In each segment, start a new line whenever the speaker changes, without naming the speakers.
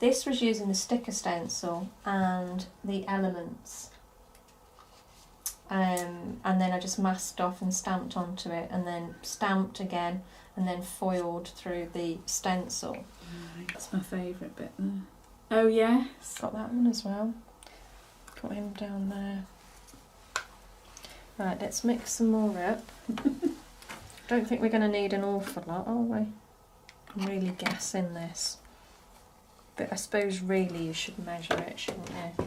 This was using the sticker stencil and the elements. And then I just masked off and stamped onto it, and then stamped again, and then foiled through the stencil.
Right, that's my favourite bit there. Oh yes.
Got that one as well. Put him down there. Right, let's mix some more up. Don't think we're going to need an awful lot, are we? I'm really guessing this. But I suppose really you should measure it, shouldn't you?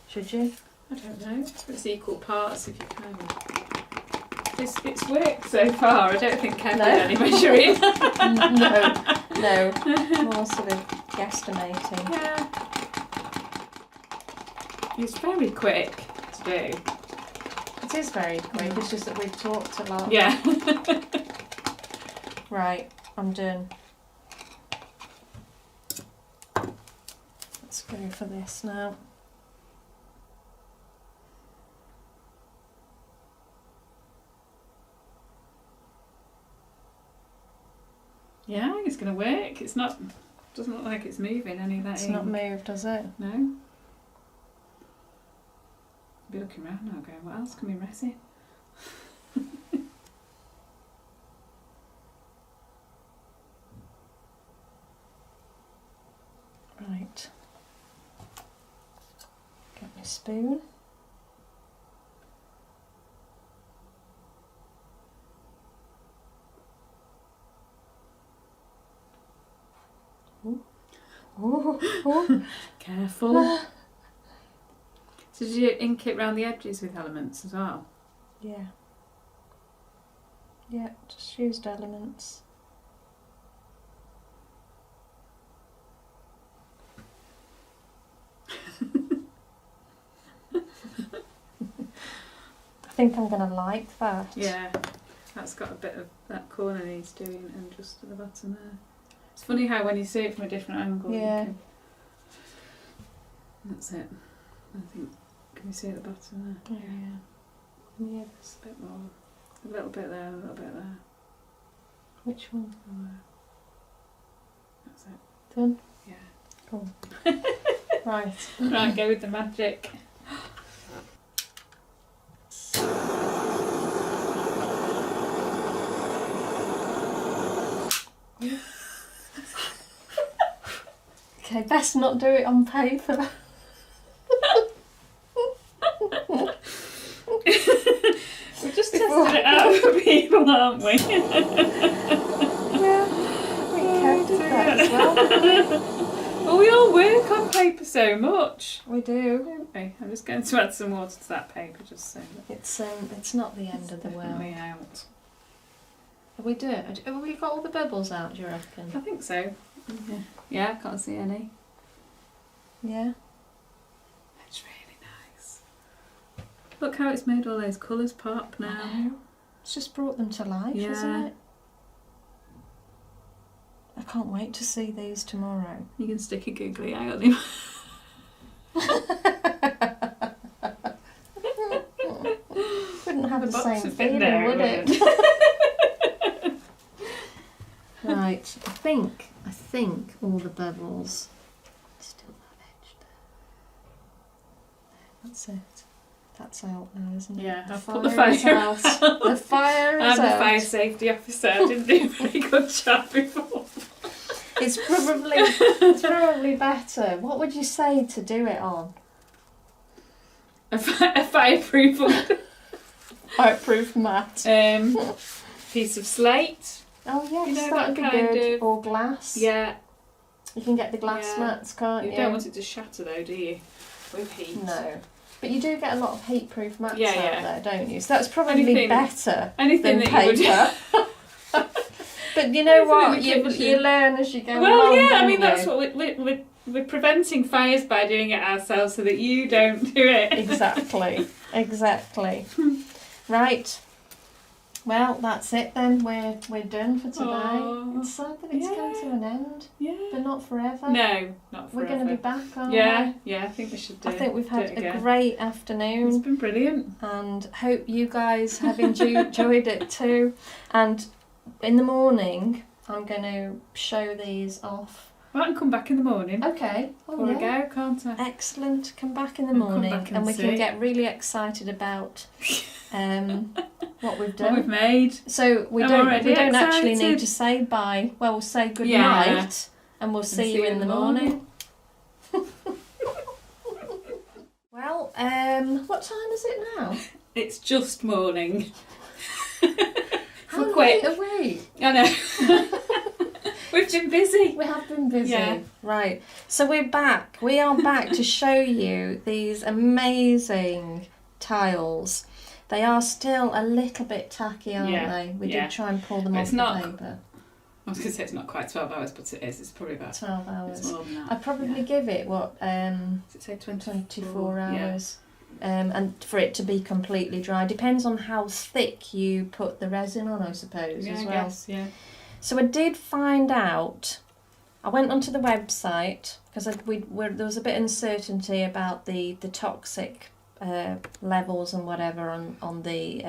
Should you?
I don't know. It's equal parts if you can. It's worked so far. I don't think Ken did any measuring.
No. More sort of guesstimating.
Yeah. It's very quick to do.
It is very quick. It's just that we've talked a lot.
Yeah.
Right, I'm done. Let's go for this now.
Yeah, I think it's going to work. It's not. Doesn't look like it's moving any of that.
It's not moved, does it?
No. Be looking around now, going, what else can be messy?
Right. Get my spoon. Oh.
Careful. So did you ink it round the edges with elements as well?
Yeah. Yeah, just used elements. I think I'm going to like that.
Yeah, that's got a bit of that corner needs doing, and just at the bottom there. It's funny how when you see it from a different angle,
yeah.
You can... That's it. I think, can you see at the bottom there?
Yeah. Yeah.
Just a bit more. A little bit there, a little bit there.
Which one?
That's it.
Done?
Yeah.
Cool. Right.
Right, go with the magic.
Okay, best not do it on paper.
We've just tested it out for people, aren't we?
Yeah, we did that as well.
Well, we all work on paper so much.
We do.
Don't we? I'm just going to add some water to that paper just so that
It's not the end of the world.
definitely out.
We do it. Have we got all the bubbles out, do you reckon?
I think so. Yeah, I can't see any.
Yeah.
It's really nice. Look how it's made all those colours pop now.
I know. It's just brought them to life,
Yeah.
hasn't it? I can't wait to see these tomorrow.
You can stick a googly eye on him.
Wouldn't have the
box
same
would fit
feeling,
there,
would
wouldn't
it? Right, I think all the bubbles. Still that edge there. That's it. That's out now, isn't it?
Yeah,
The
I've put the
fire is
fire
out.
out.
The fire is
I'm the
out.
fire safety officer. I didn't do a very good job before.
It's probably better. What would you say to do it on?
A fireproof
Fireproof mat.
piece of slate.
Oh yes,
You know,
that'd
that
be
kind
good.
of-
Or glass.
Yeah.
You can get the glass
Yeah.
mats, can't you?
You don't want it to shatter though, do you? With heat.
No. But you do get a lot of heat-proof mats
Yeah,
out
yeah.
there, don't you? So that's probably
Anything-
better
Anything
than
that you would.
paper. But you know what?
Anything in the
You learn as you go
Well,
along,
yeah. I
don't
mean, that's
you?
what we're preventing fires by doing it ourselves, so that you don't do it.
Exactly. Exactly. Right. Well, that's it then. We're done for today.
Aw.
It's sad that it's come to an end,
Yeah.
but not forever.
No, not forever.
We're going to be back, aren't
Yeah, yeah. I think we should do.
we? I think we've
do
had
it
a
again.
great
It's
afternoon,
been brilliant.
and hope you guys have enjoyed it too. And in the morning, I'm going to show these off
Well, I can come back in the morning.
Okay.
Before I go, can't I?
Excellent. Come back in the
We'll come
morning
back
and we
see.
can get really excited about what we've done.
What we've made.
So we
I'm
don't
already
actually
excited.
need to say bye. Well, we'll say good
Yeah.
night and we'll see you in the morning. Well, what time is it now?
It's just morning.
How
quick.
late are we?
I know. We've been busy.
We have been busy.
Yeah.
Right. So we're back. We are back to show you these amazing tiles. They are still a little bit tacky, aren't they? We did try and pull them off the paper.
I was going to say it's not quite 12 hours, but it is. It's probably about
12 hours.
It's more than that.
I'd probably give it, what,
Does it say
24 hours. And for it to be completely dry. Depends on how thick you put the resin on, I suppose, as well.
I guess, yeah.
So I did find out, I went onto the website, because there was a bit of uncertainty about the toxic levels and whatever on the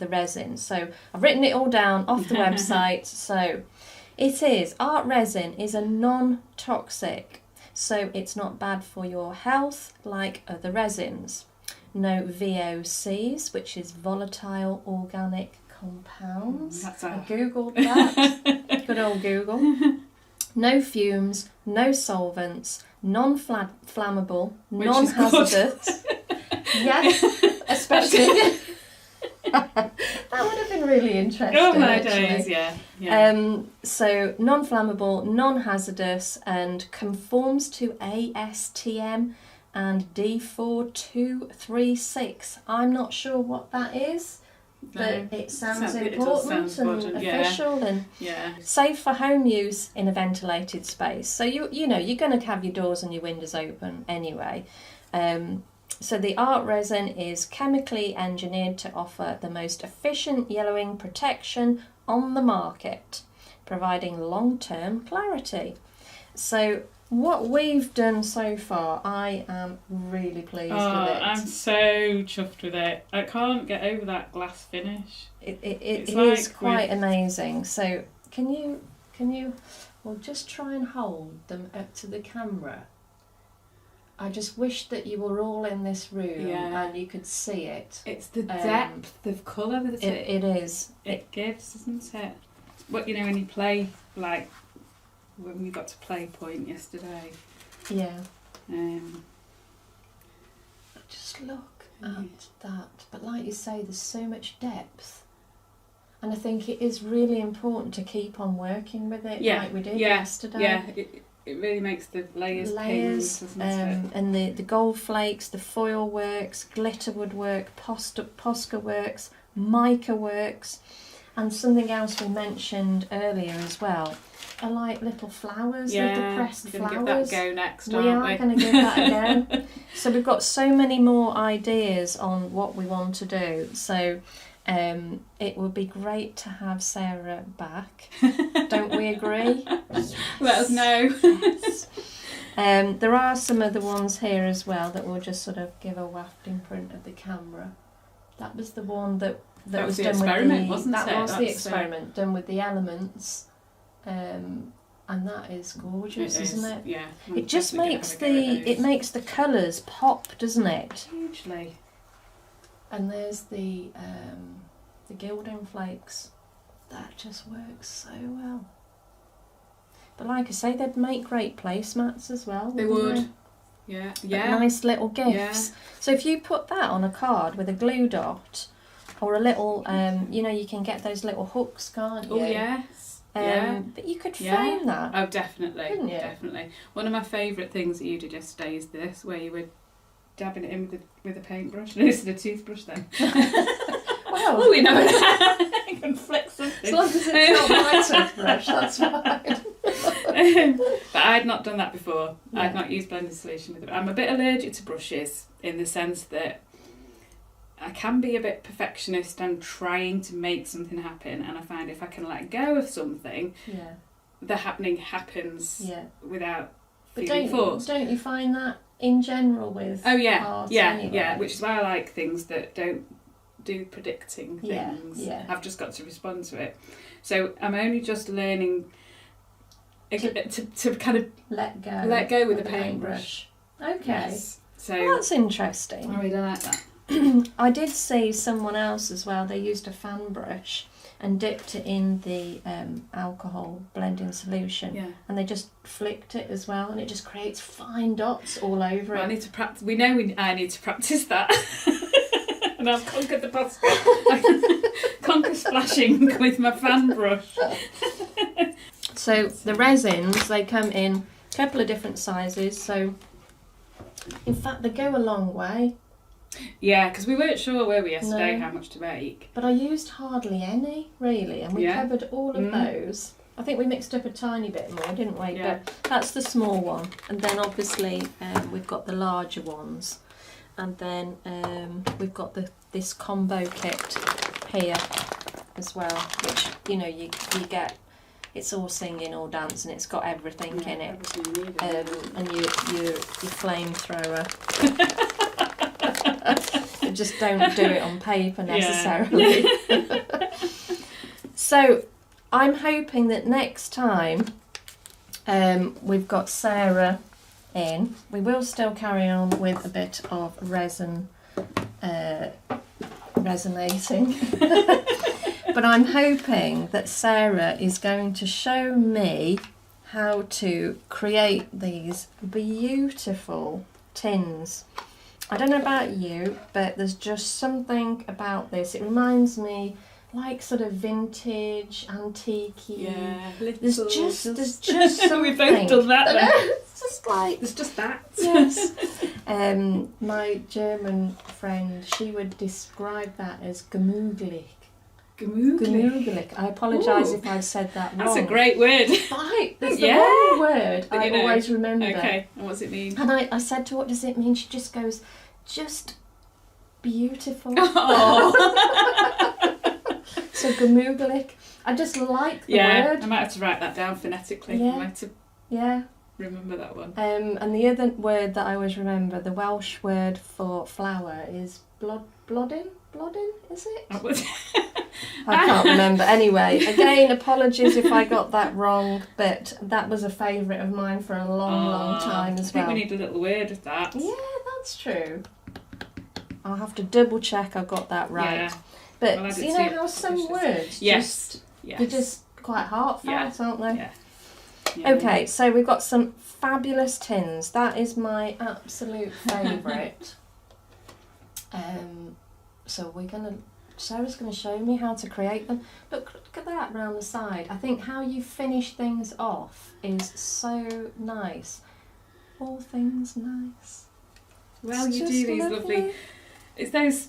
resin. So I've written it all down off the website. So it is, Art Resin is a non-toxic, so it's not bad for your health like other resins. No VOCs, which is volatile organic compounds.
That's
I googled that. Good old Google. No fumes, no solvents, non-flammable, non-hazardous. Yes, especially. That would have been really interesting.
Oh my
actually.
days, yeah.
So non-flammable, non-hazardous, and conforms to ASTM and D4236. I'm not sure what that is, but it sounds important and official and safe for home use in a ventilated space. So you know you're going to have your doors and your windows open anyway. So the Art Resin is chemically engineered to offer the most efficient yellowing protection on the market, providing long-term clarity. So what we've done so far, I am really pleased with it.
I'm so chuffed with it. I can't get over that glass finish.
It is quite amazing. So can you well just try and hold them up to the camera. I just wish that you were all in this room and you could see it.
It's the depth of colour that
it is.
It gives, isn't it? What, you know, when you play, like when we got to play point yesterday.
Yeah.
Just
look at that. But like you say, there's so much depth. And I think it is really important to keep on working with it like we did yesterday. Yeah,
it really makes the layers ping, doesn't it?
And the gold flakes, the foil works, glitter wood work, Posca works, mica works, and something else we mentioned earlier as well. I like little flowers, little pressed flowers.
We're going to give that a go next,
we are going to give that a go. So we've got so many more ideas on what we want to do. So it would be great to have Sarah back. Don't we agree?
Let us know.
Yes. There are some other ones here as well that we'll just sort of give a wafting print of the camera. That was the one that was
the
done
experiment,
with the...
wasn't it?
That was the experiment done with the elements. And that is gorgeous, isn't it?
Yeah.
It just makes the colours pop, doesn't it?
Hugely.
And there's the gilding flakes. That just works so well. But like I say, they'd make great placemats as well.
They would. Yeah. Yeah.
Nice little gifts.
Yeah.
So if you put that on a card with a glue dot, or a little, you know, you can get those little hooks, can't you?
Oh yes.
But you could frame that.
Oh, definitely.
Couldn't you?
Definitely. One of my favourite things that you did yesterday is this, where you were dabbing it in with a paintbrush. No, it's a toothbrush then.
Well,
oh, we know that. You can flick something.
As long as it's not my toothbrush, that's fine.
But I'd not done that before.
Yeah.
I'd not used blending solution with it. I'm a bit allergic to brushes in the sense that I can be a bit perfectionist and trying to make something happen, and I find if I can let go of something, the happening happens without feeling forced.
Don't you find that in general with art anyway?
Yeah, which is why I like things that don't do predicting things.
Yeah.
I've just got to respond to it. So I'm only just learning to kind of
let
go with the paintbrush.
Okay.
Yes. So
Well, that's interesting.
I really like that.
I did see someone else as well. They used a fan brush and dipped it in the alcohol blending solution,
Yeah.
and they just flicked it as well, and it just creates fine dots all over
Well,
it.
I need to practice. I need to practice that. And I've conquered the past. I can conquer splashing with my fan brush.
So the resins, they come in a couple of different sizes. So in fact, they go a long way.
Yeah, because we weren't sure, were we, yesterday,
No.
how much to make.
But I used hardly any, really, and we covered all of those. I think we mixed up a tiny bit more, didn't we?
Yeah.
But that's the small one. And then obviously we've got the larger ones. And then we've got this combo kit here as well, which, you know, you get, it's all singing, all dancing, it's got everything in it.
Everything you need,
And your flamethrower. Just don't do it on paper necessarily.
Yeah.
So I'm hoping that next time we've got Sarah in, we will still carry on with a bit of resonating. But I'm hoping that Sarah is going to show me how to create these beautiful tins. I don't know about you, but there's just something about this. It reminds me like sort of vintage, antique-y.
Yeah,
There's just something.
We've both done that then.
It's just like...
It's just that.
Yes. My German friend, she would describe that as gemütlich. Gemütlich. I apologise if I've said that wrong.
That's a great word.
Right, that's the one word
But
I
you know,
always remember.
Okay, and what's it mean?
And I said to her, what does it mean? She just goes, just beautiful.
Oh.
So gemütlich. I just like the word.
I might have to write that down phonetically.
Yeah.
I might have to remember that one.
And the other word that I always remember, the Welsh word for flower is bloddyn? Bloddyn, is it? I can't remember. Anyway, again, apologies if I got that wrong, but that was a favourite of mine for a long time as well.
I think we need a little word of that.
Yeah, that's true. I'll have to double check I got that right.
Yeah.
But
Well,
you know how some words they're just quite heartfelt, aren't they?
Yeah.
Okay, so we've got some fabulous tins. That is my absolute favourite. So Sarah's going to show me how to create them. Look at that round the side. I think how you finish things off is so nice. All things nice.
Well,
It's
you
just
do these lovely... It's those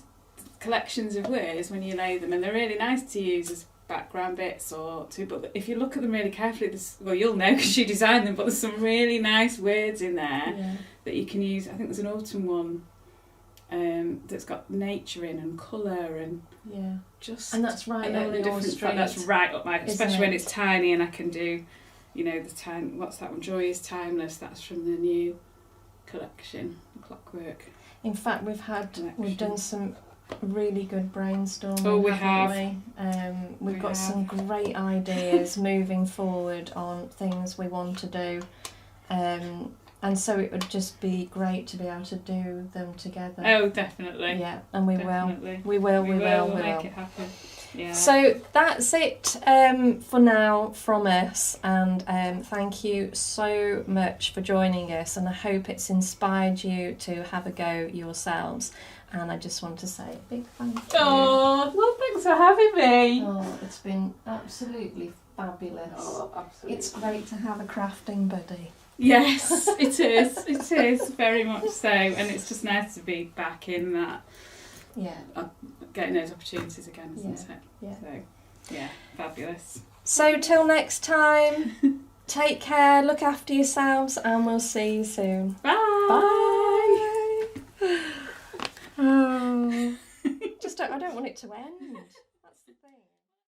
collections of words when you lay them, and they're really nice to use as background bits but if you look at them really carefully, you'll know because you designed them, but there's some really nice words in there that you can use. I think there's an autumn one that's got nature in and colour and
and that's right up your street.
That's right up my, especially when it's tiny, and I can do, you know, the time. What's that one? Joy is Timeless. That's from the new collection, Clockwork.
In fact, we've done some really good brainstorming.
Oh, we
haven't we? We've got some great ideas moving forward on things we want to do. And so it would just be great to be able to do them together.
Oh, definitely.
Yeah, and we will.
We'll make it happen. Yeah.
So that's it for now from us, and thank you so much for joining us, and I hope it's inspired you to have a go yourselves. And I just want to say a big thank you.
Oh, well, thanks for having me.
Oh, it's been absolutely fabulous.
Oh, absolutely.
It's great to have a crafting buddy.
Yes, it is. It is very much so, and it's just nice to be back in that.
Yeah.
Getting those opportunities again, isn't it?
Yeah.
So, yeah, fabulous.
So till next time, take care, look after yourselves, and we'll see you soon.
Bye.
Bye. Oh. I don't want it to end.